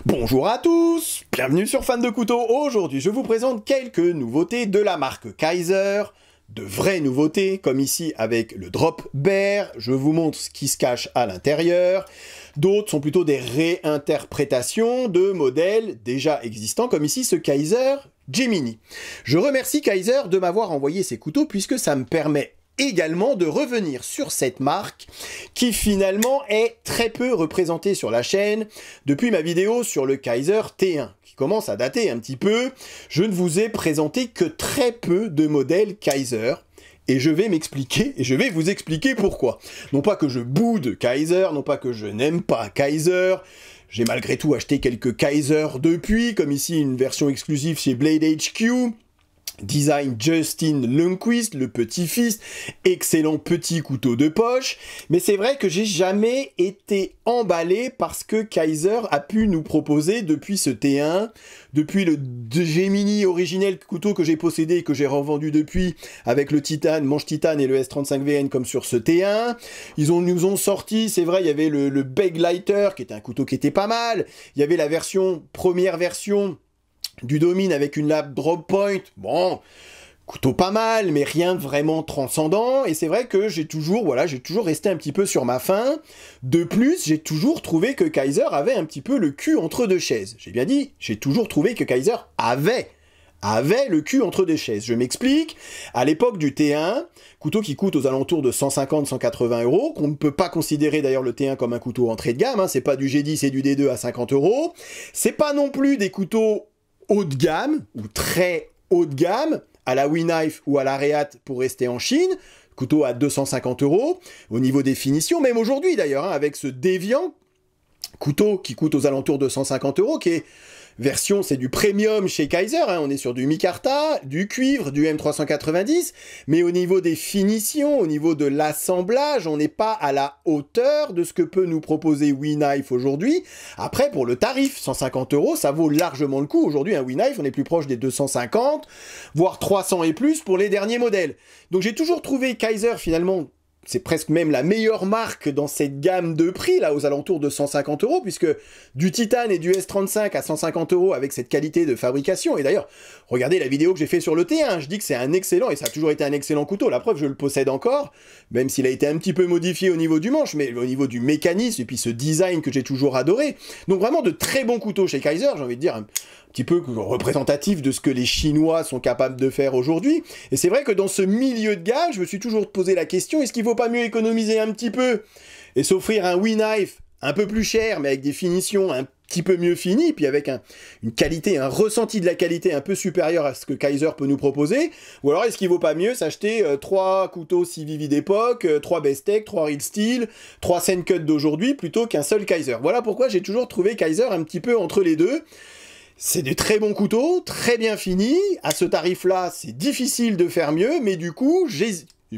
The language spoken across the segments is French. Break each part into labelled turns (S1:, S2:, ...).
S1: Bonjour à tous, bienvenue sur Fan de Couteaux. Aujourd'hui, je vous présente quelques nouveautés de la marque Kizer, de vraies nouveautés, comme ici avec le Drop Bear. Je vous montre ce qui se cache à l'intérieur. D'autres sont plutôt des réinterprétations de modèles déjà existants, comme ici ce Kizer Gemini. Je remercie Kizer de m'avoir envoyé ces couteaux, puisque ça me permet également de revenir sur cette marque qui finalement est très peu représentée sur la chaîne depuis ma vidéo sur le Kizer T1 qui commence à dater un petit peu. Je ne vous ai présenté que très peu de modèles Kizer et je vais m'expliquer et je vais vous expliquer pourquoi. Non pas que je boude Kizer, non pas que je n'aime pas Kizer. J'ai malgré tout acheté quelques Kizer depuis, comme ici une version exclusive chez Blade HQ. Design Justin Lundquist, le petit-fils, excellent petit couteau de poche, mais c'est vrai que j'ai jamais été emballé par ce que Kizer a pu nous proposer depuis ce T1, depuis le Gemini originel couteau que j'ai possédé et que j'ai revendu depuis avec le Titane, manche Titane et le S35VN comme sur ce T1. Ils nous ont sorti, c'est vrai, il y avait le Beg Lighter qui était un couteau qui était pas mal, il y avait la première version du Domine avec une lap drop point, bon, couteau pas mal, mais rien de vraiment transcendant, et c'est vrai que j'ai toujours resté un petit peu sur ma faim. De plus, j'ai toujours trouvé que Kizer avait un petit peu le cul entre deux chaises. J'ai bien dit, j'ai toujours trouvé que Kizer avait le cul entre deux chaises. Je m'explique, à l'époque du T1, couteau qui coûte aux alentours de 150-180 €, qu'on ne peut pas considérer d'ailleurs le T1 comme un couteau entrée de gamme, hein, c'est pas du G10 et du D2 à 50 €, c'est pas non plus des couteaux haut de gamme, ou très haut de gamme, à la WeKnife ou à la Reate pour rester en Chine, couteau à 250 €, au niveau des finitions, même aujourd'hui d'ailleurs, hein, avec ce Deviant, couteau qui coûte aux alentours de 150 €, qui est version, c'est du premium chez Kizer, hein, on est sur du micarta, du cuivre, du M390, mais au niveau des finitions, au niveau de l'assemblage, on n'est pas à la hauteur de ce que peut nous proposer WeKnife aujourd'hui. Après, pour le tarif, 150 €, ça vaut largement le coup. Aujourd'hui, un WeKnife, on est plus proche des 250, voire 300 et plus pour les derniers modèles. Donc j'ai toujours trouvé Kizer finalement, c'est presque même la meilleure marque dans cette gamme de prix, là, aux alentours de 150 €, puisque du Titane et du S35 à 150 € avec cette qualité de fabrication. Et d'ailleurs, regardez la vidéo que j'ai fait sur le T1, je dis que c'est un excellent, et ça a toujours été un excellent couteau. La preuve, je le possède encore, même s'il a été un petit peu modifié au niveau du manche, mais au niveau du mécanisme, et puis ce design que j'ai toujours adoré. Donc vraiment de très bons couteaux chez Kizer, j'ai envie de dire un petit peu représentatif de ce que les Chinois sont capables de faire aujourd'hui. Et c'est vrai que dans ce milieu de gamme, je me suis toujours posé la question, est-ce qu'il ne faut pas mieux économiser un petit peu et s'offrir un WeKnife un peu plus cher, mais avec des finitions un petit peu mieux finies, puis avec une qualité, un ressenti de la qualité un peu supérieur à ce que Kizer peut nous proposer, ou alors est-ce qu'il ne vaut pas mieux s'acheter 3 couteaux CVV d'époque, 3 Bestech, 3 Real Steel, 3 Sencut d'aujourd'hui, plutôt qu'un seul Kizer. Voilà pourquoi j'ai toujours trouvé Kizer un petit peu entre les deux. C'est des très bons couteaux, très bien finis. À ce tarif-là, c'est difficile de faire mieux, mais du coup,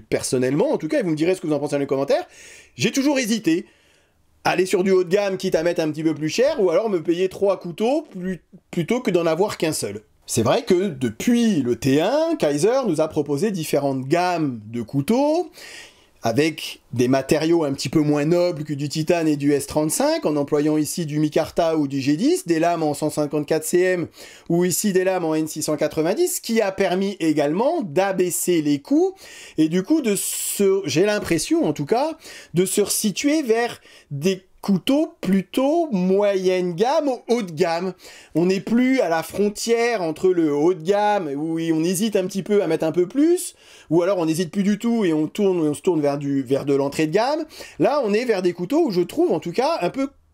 S1: personnellement, en tout cas, et vous me direz ce que vous en pensez dans les commentaires, j'ai toujours hésité. Aller sur du haut de gamme, quitte à mettre un petit peu plus cher, ou alors me payer 3 couteaux plutôt que d'en avoir qu'un seul. C'est vrai que depuis le T1, Kizer nous a proposé différentes gammes de couteaux, avec des matériaux un petit peu moins nobles que du Titane et du S35, en employant ici du micarta ou du G10, des lames en 154 cm, ou ici des lames en N690, ce qui a permis également d'abaisser les coûts, et du coup, j'ai l'impression en tout cas, de se resituer vers des couteaux plutôt moyenne gamme, haut de gamme. On n'est plus à la frontière entre le haut de gamme, où on hésite un petit peu à mettre un peu plus, ou alors on n'hésite plus du tout et on se tourne vers de l'entrée de gamme. Là, on est vers des couteaux où je trouve en tout cas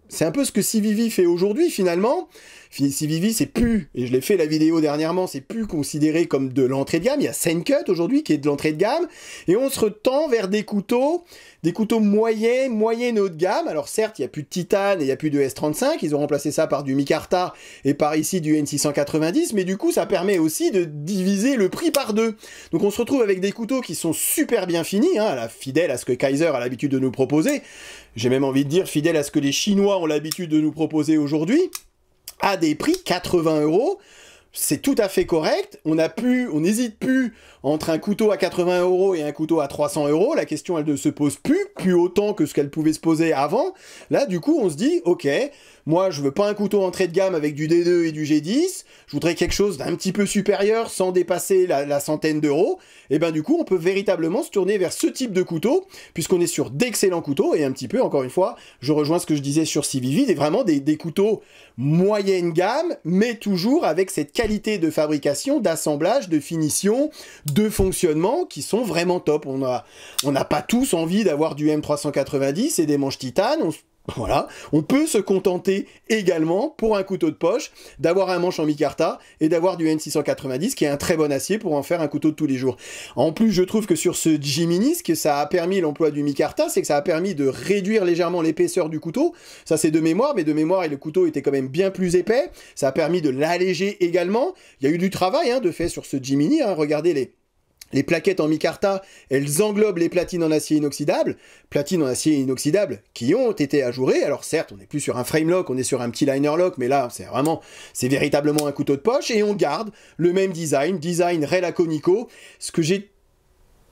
S1: c'est un peu ce que CVV fait aujourd'hui finalement. CVV, c'est plus, et je l'ai fait la vidéo dernièrement, c'est plus considéré comme de l'entrée de gamme. Il y a Sencut aujourd'hui qui est de l'entrée de gamme, et on se tend vers des couteaux moyenne haut de gamme. Alors certes, il n'y a plus de Titane et il n'y a plus de S35, ils ont remplacé ça par du micarta et par ici du N690, mais du coup ça permet aussi de diviser le prix par deux. Donc on se retrouve avec des couteaux qui sont super bien finis, hein, fidèles à ce que Kizer a l'habitude de nous proposer. J'ai même envie de dire fidèles à ce que les Chinois ont l'habitude de nous proposer aujourd'hui, à des prix 80 €. c'est tout à fait correct. On n'hésite plus entre un couteau à 80 € et un couteau à 300 €. La question, elle ne se pose plus autant que ce qu'elle pouvait se poser avant. Là, du coup, on se dit, ok, moi, je veux pas un couteau entrée de gamme avec du D2 et du G10. Je voudrais quelque chose d'un petit peu supérieur sans dépasser la centaine d'euros. Et ben, du coup, on peut véritablement se tourner vers ce type de couteau, puisqu'on est sur d'excellents couteaux. Et un petit peu, encore une fois, je rejoins ce que je disais sur Civivi, vraiment des couteaux moyenne gamme, mais toujours avec cette qualité de fabrication, d'assemblage, de finition, de fonctionnement qui sont vraiment top. On n'a pas tous envie d'avoir du M390 et des manches titane. Voilà, on peut se contenter également, pour un couteau de poche, d'avoir un manche en micarta et d'avoir du N690 qui est un très bon acier pour en faire un couteau de tous les jours. En plus, je trouve que sur ce Jiminy, ce que ça a permis l'emploi du micarta, c'est que ça a permis de réduire légèrement l'épaisseur du couteau. Ça, c'est de mémoire, mais de mémoire, et le couteau était quand même bien plus épais. Ça a permis de l'alléger également. Il y a eu du travail de fait sur ce Jiminy. Regardez les plaquettes en micarta, elles englobent les platines en acier inoxydable, qui ont été ajourées. Alors certes, on n'est plus sur un frame lock, on est sur un petit liner lock, mais là, c'est véritablement un couteau de poche, et on garde le même design Rella Conico. Ce que j'ai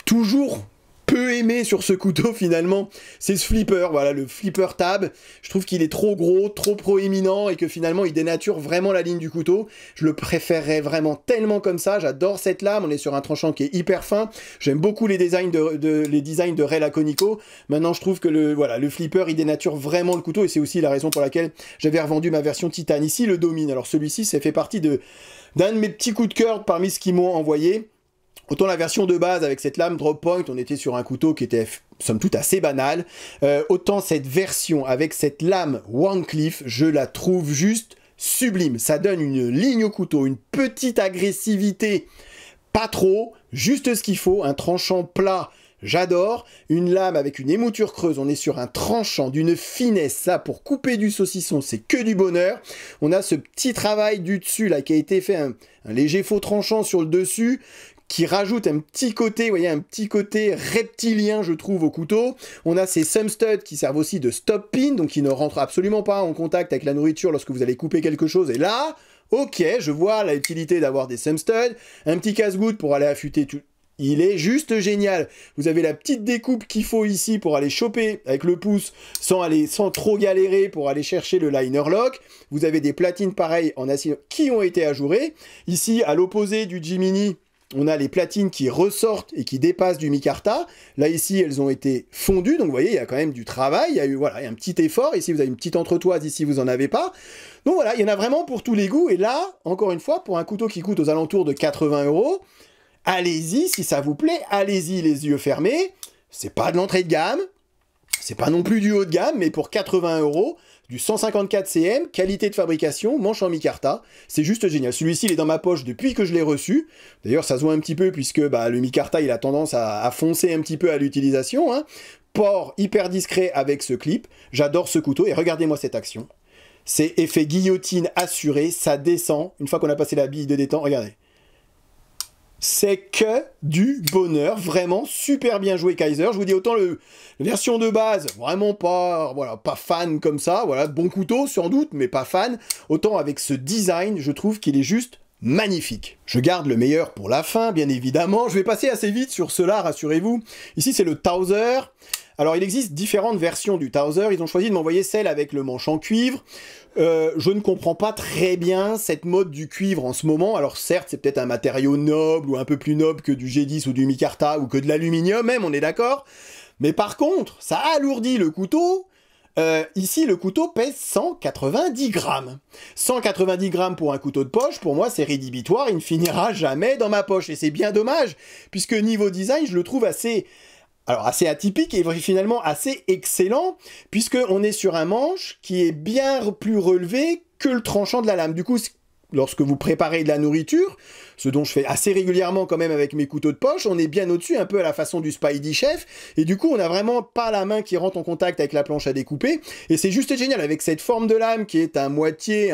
S1: toujours peu aimé sur ce couteau finalement, c'est ce flipper, voilà, le flipper tab. Je trouve qu'il est trop gros, trop proéminent, et que finalement il dénature vraiment la ligne du couteau. Je le préférerais vraiment tellement comme ça. J'adore cette lame, on est sur un tranchant qui est hyper fin. J'aime beaucoup les designs de Rella Conico. Maintenant, je trouve que le flipper, il dénature vraiment le couteau, et c'est aussi la raison pour laquelle j'avais revendu ma version titane. Ici, le Domine. Alors celui-ci, ça fait partie d'un de mes petits coups de cœur parmi ce qu'ils m'ont envoyé. Autant la version de base avec cette lame drop point, on était sur un couteau qui était somme toute assez banal. Autant cette version avec cette lame Wharncliffe, je la trouve juste sublime. Ça donne une ligne au couteau, une petite agressivité, pas trop, juste ce qu'il faut, un tranchant plat. J'adore, une lame avec une émouture creuse, on est sur un tranchant d'une finesse, ça pour couper du saucisson, c'est que du bonheur. On a ce petit travail du dessus là qui a été fait, un léger faux tranchant sur le dessus, qui rajoute un petit côté, vous voyez, un petit côté reptilien, je trouve, au couteau. On a ces thumb studs qui servent aussi de stop pin, donc qui ne rentrent absolument pas en contact avec la nourriture lorsque vous allez couper quelque chose. Et là, ok, je vois l'utilité d'avoir des thumb studs, un petit casse-goutte pour aller affûter tout. Il est juste génial. Vous avez la petite découpe qu'il faut ici pour aller choper avec le pouce sans trop galérer pour aller chercher le liner lock. Vous avez des platines pareilles en acier qui ont été ajourées. Ici, à l'opposé du Jiminy, on a les platines qui ressortent et qui dépassent du micarta. Là, ici, elles ont été fondues. Donc, vous voyez, il y a quand même du travail. Il y a un petit effort. Ici, vous avez une petite entretoise. Ici, vous n'en avez pas. Donc, voilà, il y en a vraiment pour tous les goûts. Et là, encore une fois, pour un couteau qui coûte aux alentours de 80 €, allez-y, si ça vous plaît. Allez-y, les yeux fermés. C'est pas de l'entrée de gamme. C'est pas non plus du haut de gamme. Mais pour 80 €, du 154 cm, qualité de fabrication, manche en micarta, c'est juste génial. Celui-ci, il est dans ma poche depuis que je l'ai reçu. D'ailleurs, ça se voit un petit peu puisque le micarta, il a tendance à foncer un petit peu à l'utilisation. Port hyper discret avec ce clip. J'adore ce couteau et regardez-moi cette action. C'est effet guillotine assuré, ça descend. Une fois qu'on a passé la bille de détente, regardez. C'est que du bonheur, vraiment super bien joué Kizer. Je vous dis, autant la version de base, vraiment pas fan comme ça, voilà, bon couteau sans doute, mais pas fan. Autant avec ce design, je trouve qu'il est juste magnifique. Je garde le meilleur pour la fin, bien évidemment. Je vais passer assez vite sur cela, rassurez-vous. Ici, c'est le Towser. Alors, il existe différentes versions du Towser. Ils ont choisi de m'envoyer celle avec le manche en cuivre. Je ne comprends pas très bien cette mode du cuivre en ce moment. Alors certes, c'est peut-être un matériau noble ou un peu plus noble que du G10 ou du micarta ou que de l'aluminium même, on est d'accord. Mais par contre, ça alourdit le couteau. Ici, le couteau pèse 190 grammes. 190 grammes pour un couteau de poche, pour moi, c'est rédhibitoire. Il ne finira jamais dans ma poche. Et c'est bien dommage, puisque niveau design, je le trouve assez atypique et finalement assez excellent, puisqu'on est sur un manche qui est bien plus relevé que le tranchant de la lame. Du coup, lorsque vous préparez de la nourriture, ce dont je fais assez régulièrement quand même avec mes couteaux de poche, on est bien au-dessus, un peu à la façon du Spidey Chef, et du coup on n'a vraiment pas la main qui rentre en contact avec la planche à découper, et c'est juste génial, avec cette forme de lame qui est à moitié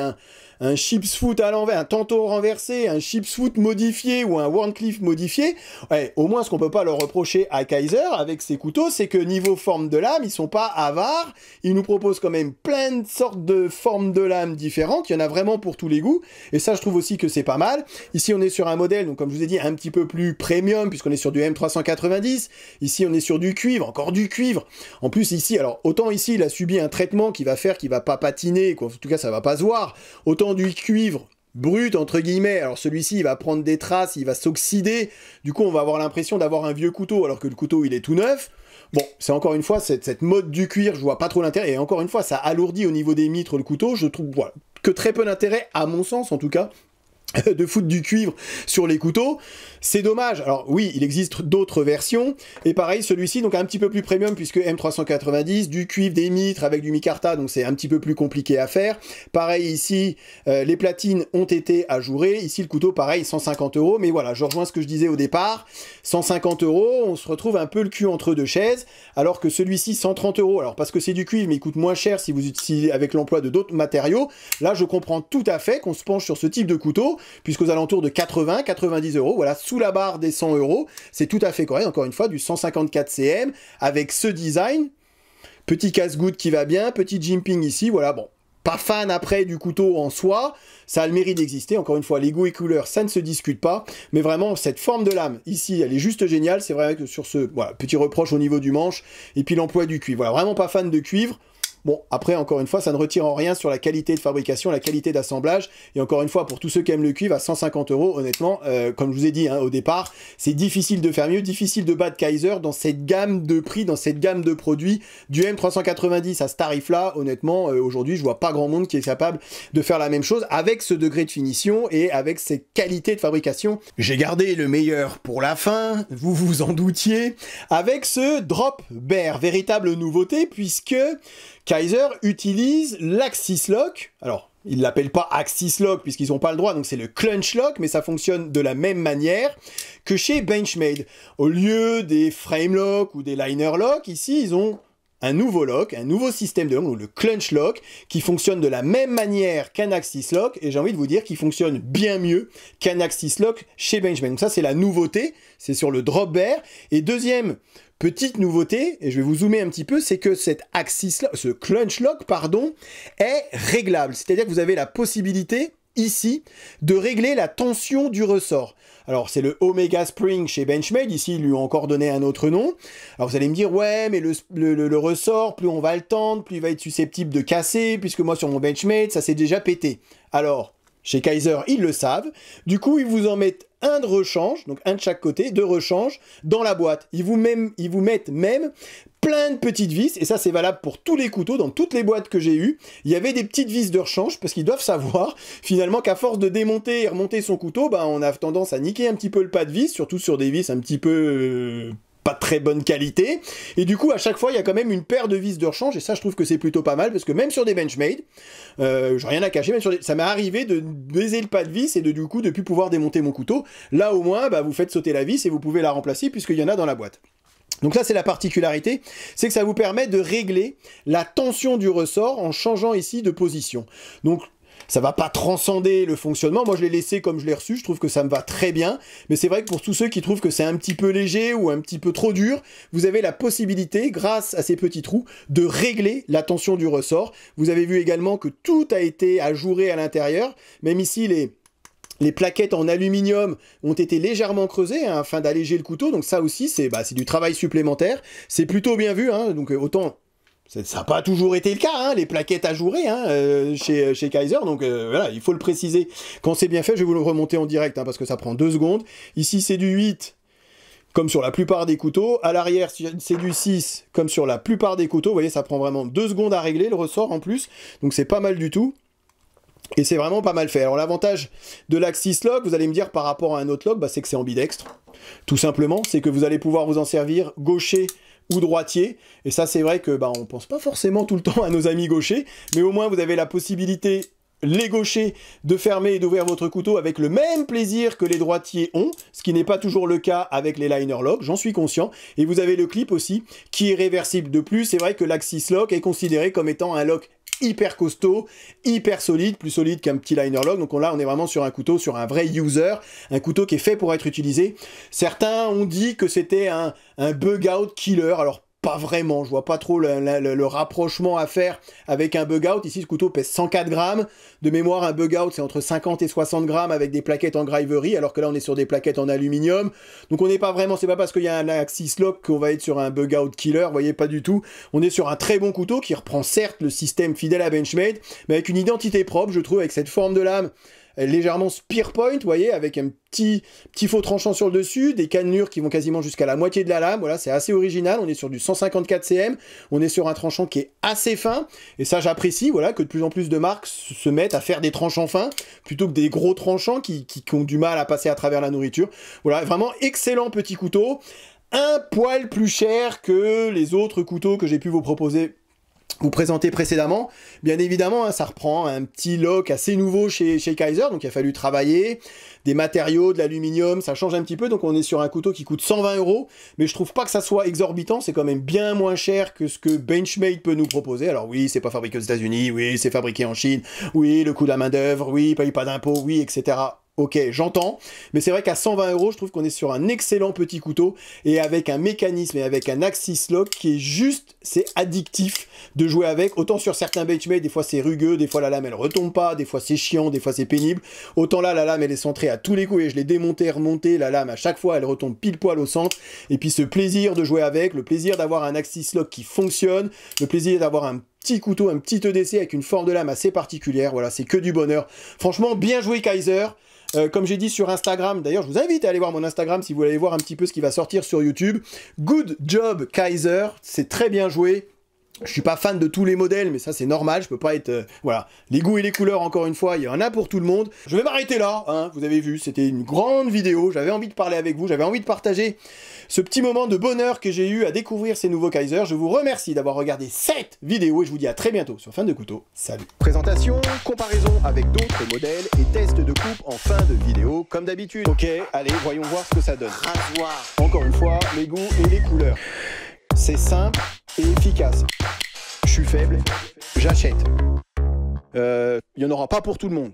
S1: un chips foot à l'envers, un tantôt renversé, un chips foot modifié ou un Wharncliffe modifié. Ouais, au moins ce qu'on peut pas leur reprocher à Kizer avec ces couteaux, c'est que niveau forme de lame, ils sont pas avares, ils nous proposent quand même plein de sortes de formes de lame différentes, il y en a vraiment pour tous les goûts, et ça je trouve aussi que c'est pas mal. Ici on est sur un modèle, donc comme je vous ai dit, un petit peu plus premium, puisqu'on est sur du M390, ici on est sur du cuivre, encore du cuivre. En plus ici, alors autant ici il a subi un traitement qui va faire qu'il va pas patiner, quoi. En tout cas ça va pas se voir, autant du cuivre brut entre guillemets, alors celui-ci il va prendre des traces, il va s'oxyder, du coup on va avoir l'impression d'avoir un vieux couteau alors que le couteau il est tout neuf. Bon, c'est encore une fois cette mode du cuir, je vois pas trop l'intérêt, et encore une fois ça alourdit au niveau des mitres le couteau, je trouve voilà, que très peu d'intérêt, à mon sens en tout cas, de foutre du cuivre sur les couteaux. C'est dommage. Alors oui, il existe d'autres versions, et pareil, celui-ci, donc un petit peu plus premium, puisque M390, du cuivre, des mitres avec du micarta, donc c'est un petit peu plus compliqué à faire. Pareil ici, les platines ont été ajourées. Ici, le couteau, pareil, 150 €, mais voilà, je rejoins ce que je disais au départ. 150 €, on se retrouve un peu le cul entre deux chaises, alors que celui-ci, 130 €, alors parce que c'est du cuivre, mais il coûte moins cher si vous utilisez avec l'emploi de d'autres matériaux. Là, je comprends tout à fait qu'on se penche sur ce type de couteau, puisqu'aux alentours de 80-90 €, voilà, sous la barre des 100 €, c'est tout à fait correct, encore une fois, du 154 cm, avec ce design, petit casse-goutte qui va bien, petit jimping ici, voilà, bon, pas fan après du couteau en soi, ça a le mérite d'exister, encore une fois, les goûts et couleurs, ça ne se discute pas, mais vraiment, cette forme de lame, ici, elle est juste géniale, c'est vrai que sur ce, voilà, petit reproche au niveau du manche, et puis l'emploi du cuivre, voilà, vraiment pas fan de cuivre. Bon, après, encore une fois, ça ne retire en rien sur la qualité de fabrication, la qualité d'assemblage, et encore une fois, pour tous ceux qui aiment le cuivre, à 150 €, honnêtement, comme je vous ai dit hein, au départ, c'est difficile de faire mieux, difficile de battre Kizer dans cette gamme de prix, dans cette gamme de produits, du M390 à ce tarif-là, honnêtement, aujourd'hui, je vois pas grand monde qui est capable de faire la même chose, avec ce degré de finition, et avec ces qualités de fabrication. J'ai gardé le meilleur pour la fin, vous vous en doutiez, avec ce Drop Bear, véritable nouveauté, puisque Kizer utilise l'Axis Lock. Alors, ils l'appellent pas Axis Lock puisqu'ils n'ont pas le droit, donc c'est le Clunch Lock, mais ça fonctionne de la même manière que chez Benchmade. Au lieu des Frame Lock ou des Liner Lock, ici ils ont un nouveau lock, un nouveau système de lock, le Clunch Lock, qui fonctionne de la même manière qu'un Axis Lock, et j'ai envie de vous dire qu'il fonctionne bien mieux qu'un Axis Lock chez Benchmade. Donc ça c'est la nouveauté, c'est sur le Drop Bear. Et deuxième petite nouveauté, et je vais vous zoomer un petit peu, c'est que cet Axis Lock, ce Clunch Lock, pardon, est réglable. C'est-à-dire que vous avez la possibilité, ici, de régler la tension du ressort. Alors, c'est le Omega Spring chez Benchmade, ici, ils lui ont encore donné un autre nom. Alors, vous allez me dire, ouais, mais le ressort, plus on va le tendre, plus il va être susceptible de casser, puisque moi, sur mon Benchmade, ça s'est déjà pété. Alors, chez Kizer, ils le savent. Du coup, ils vous en mettent un de rechange, donc un de chaque côté, de rechange, dans la boîte. Ils vous mettent même plein de petites vis, et ça c'est valable pour tous les couteaux, dans toutes les boîtes que j'ai eues, il y avait des petites vis de rechange, parce qu'ils doivent savoir, finalement, qu'à force de démonter et remonter son couteau, bah, on a tendance à niquer un petit peu le pas de vis, surtout sur des vis un petit peu pas de très bonne qualité, et du coup à chaque fois il y a quand même une paire de vis de rechange, et ça je trouve que c'est plutôt pas mal, parce que même sur des Benchmade, j'ai rien à cacher, même sur ça m'est arrivé de baiser le pas de vis et de du coup de plus pouvoir démonter mon couteau. Là au moins bah, vous faites sauter la vis et vous pouvez la remplacer puisqu'il y en a dans la boîte. Donc ça c'est la particularité, c'est que ça vous permet de régler la tension du ressort en changeant ici de position. Donc ça va pas transcender le fonctionnement, moi je l'ai laissé comme je l'ai reçu, je trouve que ça me va très bien, mais c'est vrai que pour tous ceux qui trouvent que c'est un petit peu léger ou un petit peu trop dur, vous avez la possibilité, grâce à ces petits trous, de régler la tension du ressort. Vous avez vu également que tout a été ajouré à l'intérieur, même ici les plaquettes en aluminium ont été légèrement creusées hein, afin d'alléger le couteau, donc ça aussi c'est du travail supplémentaire, c'est plutôt bien vu, hein, donc autant... Ça n'a pas toujours été le cas, hein, les plaquettes ajourées hein, chez Kizer, donc voilà, il faut le préciser. Quand c'est bien fait, je vais vous le remonter en direct, hein, parce que ça prend 2 secondes. Ici, c'est du 8, comme sur la plupart des couteaux. À l'arrière, c'est du 6, comme sur la plupart des couteaux. Vous voyez, ça prend vraiment 2 secondes à régler, le ressort en plus. Donc c'est pas mal du tout. Et c'est vraiment pas mal fait. Alors l'avantage de l'Axis Lock, vous allez me dire par rapport à un autre lock, bah, c'est que c'est ambidextre. Tout simplement, c'est que vous allez pouvoir vous en servir gaucher ou droitier, et ça c'est vrai que on pense pas forcément tout le temps à nos amis gauchers, mais au moins vous avez la possibilité les gauchers de fermer et d'ouvrir votre couteau avec le même plaisir que les droitiers ont, ce qui n'est pas toujours le cas avec les liner lock, j'en suis conscient. Et vous avez le clip aussi qui est réversible. De plus, c'est vrai que l'Axis Lock est considéré comme étant un lock hyper costaud, hyper solide, plus solide qu'un petit liner lock. Donc là, on est vraiment sur un couteau, sur un vrai user, un couteau qui est fait pour être utilisé. Certains ont dit que c'était un bug out killer. Alors, pas vraiment, je vois pas trop le rapprochement à faire avec un bug out. Ici, ce couteau pèse 104 grammes. De mémoire, un bug out, c'est entre 50 et 60 grammes avec des plaquettes en graverie, alors que là, on est sur des plaquettes en aluminium. Donc, on n'est pas vraiment, c'est pas parce qu'il y a un Axis Lock qu'on va être sur un bug out killer, vous voyez, pas du tout. On est sur un très bon couteau qui reprend certes le système fidèle à Benchmade, mais avec une identité propre, je trouve, avec cette forme de lame légèrement spear point, vous voyez, avec un petit faux tranchant sur le dessus, des cannelures qui vont quasiment jusqu'à la moitié de la lame, voilà, c'est assez original, on est sur du 154 cm, on est sur un tranchant qui est assez fin, et ça j'apprécie, voilà, que de plus en plus de marques se mettent à faire des tranchants fins, plutôt que des gros tranchants qui ont du mal à passer à travers la nourriture. Voilà, vraiment excellent petit couteau, un poil plus cher que les autres couteaux que j'ai pu vous présenter précédemment. Bien évidemment, hein, ça reprend un petit lock assez nouveau chez Kizer, donc il a fallu travailler, des matériaux, de l'aluminium, ça change un petit peu, donc on est sur un couteau qui coûte 120 €, mais je trouve pas que ça soit exorbitant, c'est quand même bien moins cher que ce que Benchmade peut nous proposer. Alors oui, c'est pas fabriqué aux États-Unis, oui, c'est fabriqué en Chine, oui, le coût de la main-d'œuvre, oui, paye pas d'impôts, oui, etc. Ok, j'entends, mais c'est vrai qu'à 120 €, je trouve qu'on est sur un excellent petit couteau, et avec un mécanisme et avec un Axis Lock qui est juste, c'est addictif de jouer avec. Autant sur certains Benchmade, des fois c'est rugueux, des fois la lame elle retombe pas, des fois c'est chiant, des fois c'est pénible. Autant là, la lame elle est centrée à tous les coups, et je l'ai démontée, remontée, la lame à chaque fois elle retombe pile poil au centre, et puis ce plaisir de jouer avec, le plaisir d'avoir un Axis Lock qui fonctionne, le plaisir d'avoir un petit couteau, un petit EDC avec une forme de lame assez particulière, voilà, c'est que du bonheur. Franchement, bien joué Kizer. Comme j'ai dit sur Instagram, d'ailleurs je vous invite à aller voir mon Instagram si vous voulez aller voir un petit peu ce qui va sortir sur YouTube. Good job Kizer, c'est très bien joué. Je suis pas fan de tous les modèles, mais ça c'est normal, je peux pas être... voilà, les goûts et les couleurs, encore une fois, il y en a pour tout le monde. Je vais m'arrêter là, hein, vous avez vu, c'était une grande vidéo, j'avais envie de parler avec vous, j'avais envie de partager ce petit moment de bonheur que j'ai eu à découvrir ces nouveaux Kizer. Je vous remercie d'avoir regardé cette vidéo, et je vous dis à très bientôt sur Fan de Couteau. Salut. Présentation, comparaison avec d'autres modèles, et test de coupe en fin de vidéo, comme d'habitude. Ok, allez, voyons voir ce que ça donne. Rasoir. Encore une fois, les goûts et les couleurs. C'est simple et efficace. Je suis faible, j'achète. Il n'y en aura pas pour tout le monde.